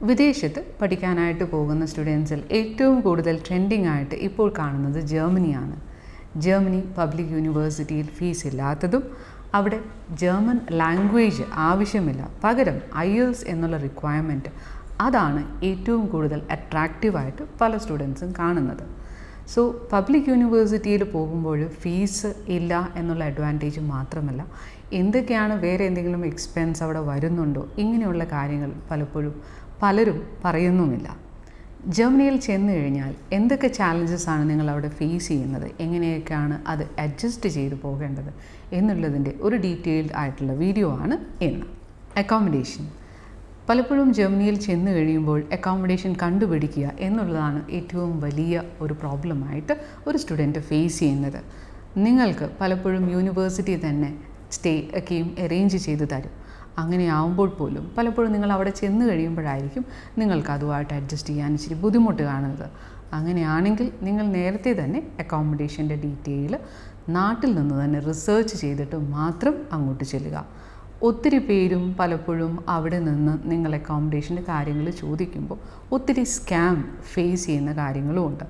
വിദേശത്ത് പഠിക്കാനായിട്ട് പോകുന്ന സ്റ്റുഡൻസിൽ ഏറ്റവും കൂടുതൽ ട്രെൻഡിങ് ആയിട്ട് ഇപ്പോൾ കാണുന്നത് ജർമ്മനിയാണ്. ജർമ്മനി പബ്ലിക് യൂണിവേഴ്സിറ്റിയിൽ ഫീസ് ഇല്ലാത്തതും അവിടെ ജർമ്മൻ ലാംഗ്വേജ് ആവശ്യമില്ല, പകരം IELTS എന്നുള്ള റിക്വയർമെൻറ്റ് അതാണ് ഏറ്റവും കൂടുതൽ അട്രാക്റ്റീവായിട്ട് പല സ്റ്റുഡൻസും കാണുന്നത്. സോ പബ്ലിക് യൂണിവേഴ്സിറ്റിയിൽ പോകുമ്പോൾ ഫീസ് ഇല്ല എന്നുള്ള അഡ്വാൻറ്റേജ് മാത്രമല്ല, എന്തൊക്കെയാണ് വേറെ എന്തെങ്കിലും എക്സ്പെൻസ് അവിടെ വരുന്നുണ്ടോ, ഇങ്ങനെയുള്ള കാര്യങ്ങൾ പലരും പറയുന്നുമില്ല. ജർമ്മനിയിൽ ചെന്ന് കഴിഞ്ഞാൽ എന്തൊക്കെ ചാലഞ്ചസ് ആണ് നിങ്ങൾ അവിടെ ഫേസ് ചെയ്യുന്നത്, എങ്ങനെയൊക്കെയാണ് അത് അഡ്ജസ്റ്റ് ചെയ്ത് പോകേണ്ടത് എന്നുള്ളതിൻ്റെ ഒരു ഡീറ്റെയിൽഡ് ആയിട്ടുള്ള വീഡിയോ ആണ് ഇന്ന്. അക്കോമഡേഷൻ. പലപ്പോഴും ജർമ്മനിയിൽ ചെന്ന് കഴിയുമ്പോൾ അക്കോമഡേഷൻ കണ്ടുപിടിക്കുക എന്നുള്ളതാണ് ഏറ്റവും വലിയ ഒരു പ്രോബ്ലമായിട്ട് ഒരു സ്റ്റുഡൻറ്റ് ഫേസ് ചെയ്യുന്നത്. നിങ്ങൾക്ക് പലപ്പോഴും യൂണിവേഴ്സിറ്റി തന്നെ സ്റ്റേ ഒക്കെയും അറേഞ്ച് ചെയ്ത് തരും. അങ്ങനെ ആവുമ്പോൾ പോലും പലപ്പോഴും നിങ്ങൾ അവിടെ ചെന്ന് കഴിയുമ്പോഴായിരിക്കും നിങ്ങൾക്ക് അതുമായിട്ട് അഡ്ജസ്റ്റ് ചെയ്യാൻ ഇച്ചിരി ബുദ്ധിമുട്ട് കാണുന്നത്. അങ്ങനെയാണെങ്കിൽ നിങ്ങൾ നേരത്തെ തന്നെ അക്കോമഡേഷൻ്റെ ഡീറ്റെയിൽ നാട്ടിൽ നിന്ന് തന്നെ റിസർച്ച് ചെയ്തിട്ട് മാത്രം അങ്ങോട്ട് ചെല്ലുക. ഒത്തിരി പേരും പലപ്പോഴും അവിടെ നിന്ന് നിങ്ങൾ അക്കോമഡേഷൻ്റെ കാര്യങ്ങൾ ചോദിക്കുമ്പോൾ ഒത്തിരി സ്കാം ഫേസ് ചെയ്യുന്ന കാര്യങ്ങളും ഉണ്ട്.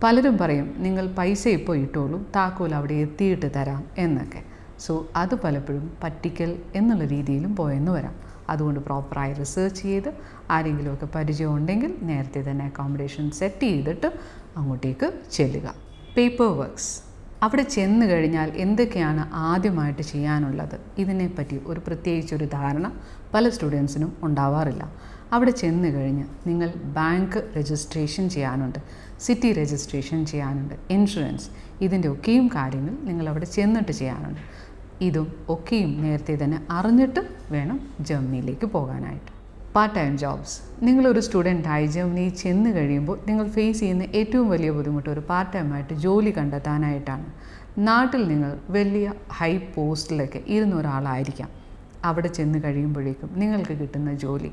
പലരും പറയും നിങ്ങൾ പൈസ ഇപ്പോൾ ഇട്ടോളൂ, താക്കോൽ അവിടെ എത്തിയിട്ട് തരാം എന്നൊക്കെ. സോ അത് പലപ്പോഴും പറ്റിക്കൽ എന്നുള്ള രീതിയിലും പോയെന്ന് വരാം. അതുകൊണ്ട് പ്രോപ്പറായി റിസർച്ച് ചെയ്ത് ആരെങ്കിലുമൊക്കെ പരിചയം ഉണ്ടെങ്കിൽ നേരത്തെ തന്നെ അക്കോമഡേഷൻ സെറ്റ് ചെയ്തിട്ട് അങ്ങോട്ടേക്ക് ചെല്ലുക. Paper works. അവിടെ ചെന്ന് കഴിഞ്ഞാൽ എന്തൊക്കെയാണ് ആദ്യമായിട്ട് ചെയ്യാനുള്ളത്, ഇതിനെപ്പറ്റി പ്രത്യേകിച്ചൊരു ധാരണ പല സ്റ്റുഡൻസിനും ഉണ്ടാവാറില്ല. അവിടെ ചെന്ന് കഴിഞ്ഞ് നിങ്ങൾ ബാങ്ക് രജിസ്ട്രേഷൻ ചെയ്യാനുണ്ട്, സിറ്റി രജിസ്ട്രേഷൻ ചെയ്യാനുണ്ട്, ഇൻഷുറൻസ്, ഇതിൻ്റെ ഒക്കെയും കാര്യങ്ങൾ നിങ്ങൾ അവിടെ ചെന്നിട്ട് ചെയ്യാനുണ്ട്. ഇതും ഒക്കെയും നേരത്തെ തന്നെ അറിഞ്ഞിട്ട് വേണം ജർമ്മനിയിലേക്ക് പോകാനായിട്ട്. Part time jobs. നിങ്ങളൊരു സ്റ്റുഡൻ്റായി ജർമ്മനിയിൽ ചെന്ന് കഴിയുമ്പോൾ നിങ്ങൾ ഫേസ് ചെയ്യുന്ന ഏറ്റവും വലിയ ബുദ്ധിമുട്ട് ഒരു പാർട്ട് ടൈമായിട്ട് ജോലി കണ്ടെത്താനായിട്ടാണ്. നാട്ടിൽ നിങ്ങൾ വലിയ ഹൈ പോസ്റ്റിലൊക്കെ ഇരുന്ന ഒരാളായിരിക്കാം. അവിടെ ചെന്ന് കഴിയുമ്പോഴേക്കും നിങ്ങൾക്ക് കിട്ടുന്ന ജോലി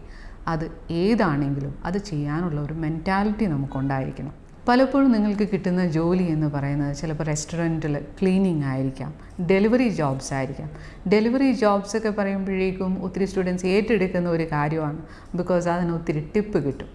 അത് ഏതാണെങ്കിലും അത് ചെയ്യാനുള്ള ഒരു മെൻറ്റാലിറ്റി നമുക്കുണ്ടായിരിക്കണം. പലപ്പോഴും നിങ്ങൾക്ക് കിട്ടുന്ന ജോലി എന്ന് പറയുന്നത് ചിലപ്പോൾ റെസ്റ്റോറൻറ്റിൽ ക്ലീനിങ് ആയിരിക്കാം, ഡെലിവറി ജോബ്സ് ആയിരിക്കാം. ഡെലിവറി ജോബ്സ് ഒക്കെ പറയുമ്പോഴേക്കും ഒത്തിരി സ്റ്റുഡൻസ് ഏറ്റെടുക്കുന്ന ഒരു കാര്യമാണ്, ബിക്കോസ് അതിന് ഒത്തിരി ടിപ്പ് കിട്ടും.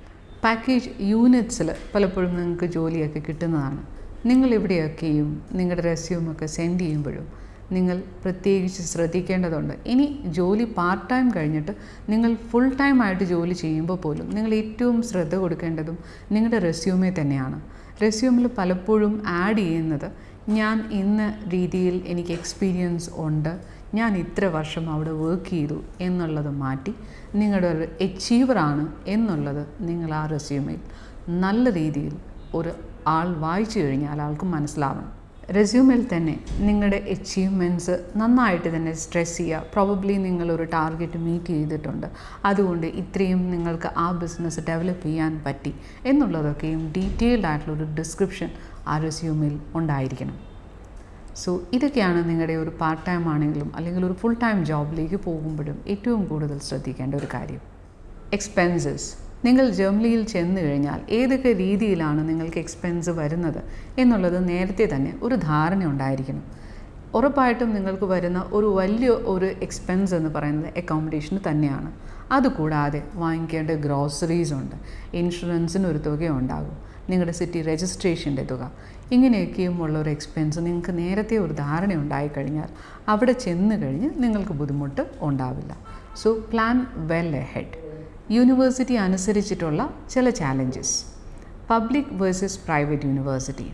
പാക്കേജ് യൂണിറ്റ്സിൽ പലപ്പോഴും നിങ്ങൾക്ക് ജോലിയൊക്കെ കിട്ടുന്നതാണ്. നിങ്ങൾ ഇവിടെയൊക്കെയും നിങ്ങളുടെ റെസ്യൂമൊക്കെ സെൻഡ് ചെയ്യുമ്പോഴും നിങ്ങൾ പ്രത്യേകിച്ച് ശ്രദ്ധിക്കേണ്ടതുണ്ട്. ഇനി ജോലി പാർട്ട് ടൈം കഴിഞ്ഞിട്ട് നിങ്ങൾ ഫുൾ ടൈം ആയിട്ട് ജോലി ചെയ്യുമ്പോൾ പോലും നിങ്ങൾ ഏറ്റവും ശ്രദ്ധ കൊടുക്കേണ്ടതും നിങ്ങളുടെ റെസ്യൂമെ തന്നെയാണ്. റെസ്യൂമിൽ പലപ്പോഴും ആഡ് ചെയ്യുന്നത് ഞാൻ ഇന്ന രീതിയിൽ എനിക്ക് എക്സ്പീരിയൻസ് ഉണ്ട്, ഞാൻ ഇത്ര വർഷം അവിടെ വർക്ക് ചെയ്തു എന്നുള്ളത് മാറ്റി നിങ്ങളുടെ ഒരു അച്ചീവറാണ് എന്നുള്ളത് നിങ്ങൾ ആ റെസ്യൂമിൽ നല്ല രീതിയിൽ ഒരു ആൾ വായിച്ചു കഴിഞ്ഞാൽ ആൾക്ക് മനസ്സിലാവണം. റെസ്യൂമിൽ തന്നെ നിങ്ങളുടെ അച്ചീവ്മെൻറ്റ്സ് നന്നായിട്ട് തന്നെ സ്ട്രെസ് ചെയ്യുക. പ്രോബബ്ലി നിങ്ങളൊരു ടാർഗറ്റ് മീറ്റ് ചെയ്തിട്ടുണ്ട്, അതുകൊണ്ട് ഇത്രയും നിങ്ങൾക്ക് ആ ബിസിനസ് ഡെവലപ്പ് ചെയ്യാൻ പറ്റി എന്നുള്ളതൊക്കെയും ഡീറ്റെയിൽഡ് ആയിട്ടുള്ളൊരു ഡിസ്ക്രിപ്ഷൻ ആ റെസ്യൂമിൽ ഉണ്ടായിരിക്കണം. സോ ഇതൊക്കെയാണ് നിങ്ങളുടെ ഒരു പാർട്ട് ടൈം ആണെങ്കിലും അല്ലെങ്കിൽ ഒരു ഫുൾ ടൈം ജോബിലേക്ക് പോകുമ്പോഴും ഏറ്റവും കൂടുതൽ ശ്രദ്ധിക്കേണ്ട ഒരു കാര്യം. എക്സ്പെൻസസ്. നിങ്ങൾ ജർമ്മനിയിൽ ചെന്ന് കഴിഞ്ഞാൽ ഏതൊക്കെ രീതിയിലാണ് നിങ്ങൾക്ക് എക്സ്പെൻസ് വരുന്നത് എന്നുള്ളത് നേരത്തെ തന്നെ ഒരു ധാരണ ഉണ്ടായിരിക്കണം. ഉറപ്പായിട്ടും നിങ്ങൾക്ക് വരുന്ന വലിയ എക്സ്പെൻസ് എന്ന് പറയുന്നത് അക്കോമഡേഷന് തന്നെയാണ്. അതുകൂടാതെ വാങ്ങിക്കേണ്ട ഗ്രോസറീസ് ഉണ്ട്, ഇൻഷുറൻസിന് ഒരു തുക ഉണ്ടാകും, നിങ്ങളുടെ സിറ്റി രജിസ്ട്രേഷൻ്റെ തുക, ഇങ്ങനെയൊക്കെയും ഉള്ളൊരു എക്സ്പെൻസ് നിങ്ങൾക്ക് നേരത്തെ ഒരു ധാരണ ഉണ്ടായിക്കഴിഞ്ഞാൽ അവിടെ ചെന്ന് കഴിഞ്ഞ് നിങ്ങൾക്ക് ബുദ്ധിമുട്ട് ഉണ്ടാവില്ല. So plan well ahead. University അനുസരിച്ചിട്ടുള്ള ചില challenges. Public versus private university.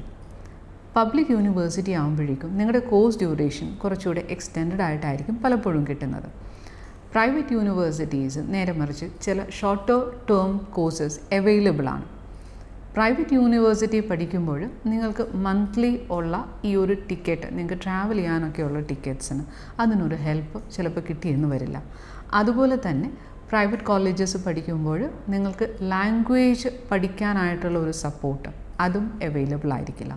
Public university ആകുമ്പോഴേക്കും നിങ്ങളുടെ കോഴ്സ് ഡ്യൂറേഷൻ കുറച്ചുകൂടെ എക്സ്റ്റെൻഡഡ് ആയിട്ടായിരിക്കും പലപ്പോഴും കിട്ടുന്നത്. പ്രൈവറ്റ് യൂണിവേഴ്സിറ്റീസ് നേരെ മറിച്ച് ചില ഷോർട്ട് ടേം കോഴ്സസ് അവൈലബിൾ ആണ്. പ്രൈവറ്റ് യൂണിവേഴ്സിറ്റി പഠിക്കുമ്പോൾ നിങ്ങൾക്ക് മന്ത്ലി ഉള്ള ഈ ഒരു ടിക്കറ്റ്, നിങ്ങൾക്ക് ട്രാവൽ ചെയ്യാനൊക്കെയുള്ള ടിക്കറ്റ്സിന് അതിനൊരു ഹെൽപ്പ് ചിലപ്പോൾ കിട്ടിയെന്ന് വരില്ല. അതുപോലെ തന്നെ പ്രൈവറ്റ് കോളേജസ് പഠിക്കുമ്പോൾ നിങ്ങൾക്ക് ലാംഗ്വേജ് പഠിക്കാനായിട്ടുള്ള ഒരു സപ്പോർട്ട് അതും അവൈലബിൾ ആയിരിക്കില്ല.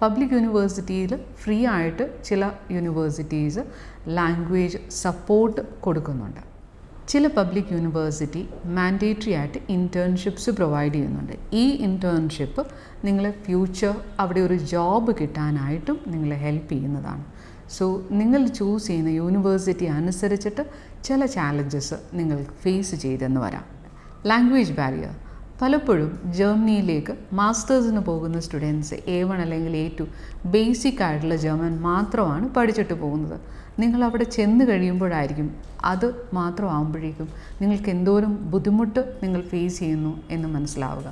പബ്ലിക് യൂണിവേഴ്സിറ്റിയിൽ ഫ്രീ ആയിട്ട് ചില യൂണിവേഴ്സിറ്റീസ് ലാംഗ്വേജ് സപ്പോർട്ട് കൊടുക്കുന്നുണ്ട്. ചില പബ്ലിക് യൂണിവേഴ്സിറ്റി മാൻഡേറ്ററി ആയിട്ട് ഇൻറ്റേൺഷിപ്സ് പ്രൊവൈഡ് ചെയ്യുന്നുണ്ട്. ഈ ഇൻറ്റേൺഷിപ്പ് നിങ്ങളെ ഫ്യൂച്ചർ അവിടെ ഒരു ജോബ് കിട്ടാനായിട്ടും നിങ്ങളെ ഹെൽപ്പ് ചെയ്യുന്നതാണ്. സോ നിങ്ങൾ ചൂസ് ചെയ്യുന്ന യൂണിവേഴ്സിറ്റി അനുസരിച്ചിട്ട് ചില ചാലഞ്ചസ് നിങ്ങൾ ഫേസ് ചെയ്തെന്ന് വരാം. Language barrier. പലപ്പോഴും ജർമ്മനിയിലേക്ക് മാസ്റ്റേഴ്സിന് പോകുന്ന സ്റ്റുഡൻസ് A1 അല്ലെങ്കിൽ A2 ബേസിക് ആയിട്ടുള്ള ജർമ്മൻ മാത്രമാണ് പഠിച്ചിട്ട് പോകുന്നത്. നിങ്ങൾ അവിടെ ചെന്ന് കഴിയുമ്പോഴായിരിക്കും അത് മാത്രമാകുമ്പോഴേക്കും നിങ്ങൾക്ക് എന്തോരം ബുദ്ധിമുട്ട് നിങ്ങൾ ഫേസ് ചെയ്യുന്നു എന്ന് മനസ്സിലാവുക.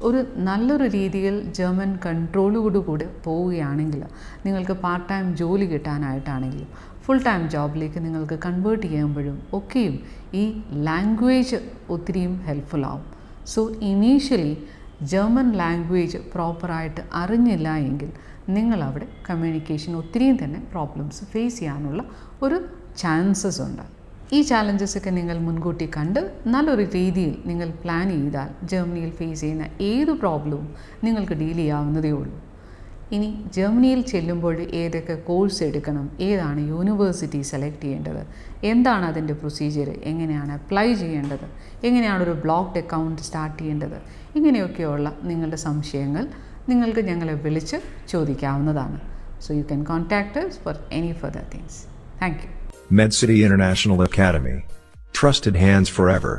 ഒരു നല്ലൊരു രീതിയിൽ ജർമ്മൻ കൺട്രോളോടുകൂടി പോവുകയാണെങ്കിൽ നിങ്ങൾക്ക് പാർട്ട് ടൈം ജോലി കിട്ടാനായിട്ടാണെങ്കിലും ഫുൾ ടൈം ജോബിലേക്ക് നിങ്ങൾക്ക് കൺവേർട്ട് ചെയ്യുമ്പോഴും ഒക്കെയും ഈ ലാംഗ്വേജ് ഒത്തിരിയും ഹെൽപ്ഫുൾ ആവും. സോ ഇനീഷ്യലി ജർമ്മൻ ലാംഗ്വേജ് പ്രോപ്പറായിട്ട് അറിഞ്ഞില്ല എങ്കിൽ നിങ്ങളവിടെ കമ്മ്യൂണിക്കേഷൻ ഒത്തിരിയും തന്നെ പ്രോബ്ലംസ് ഫേസ് ചെയ്യാനുള്ള ഒരു ചാൻസസ് ഉണ്ട്. ഈ ചാലഞ്ചസൊക്കെ നിങ്ങൾ മുൻകൂട്ടി കണ്ട് നല്ലൊരു രീതിയിൽ നിങ്ങൾ പ്ലാൻ ചെയ്താൽ ജർമ്മനിയിൽ ഫേസ് ചെയ്യുന്ന ഏത് പ്രോബ്ലവും നിങ്ങൾക്ക് ഡീൽ ചെയ്യാവുന്നതേ ഉള്ളൂ. ഇനി ജർമ്മനിയിൽ ചെല്ലുമ്പോൾ ഏതൊക്കെ കോഴ്സ് എടുക്കണം, ഏതാണ് യൂണിവേഴ്സിറ്റി സെലക്ട് ചെയ്യേണ്ടത്, എന്താണ് അതിൻ്റെ പ്രൊസീജിയർ, എങ്ങനെയാണ് അപ്ലൈ ചെയ്യേണ്ടത്, എങ്ങനെയാണ് ഒരു ബ്ലോക്ക്ഡ് അക്കൗണ്ട് സ്റ്റാർട്ട് ചെയ്യേണ്ടത്, ഇങ്ങനെയൊക്കെയുള്ള നിങ്ങളുടെ സംശയങ്ങൾ നിങ്ങൾക്ക് ഞങ്ങളെ വിളിച്ച് ചോദിക്കാവുന്നതാണ്. So you can contact us for any further things. Thank you. MedCity International Academy. Trusted hands forever.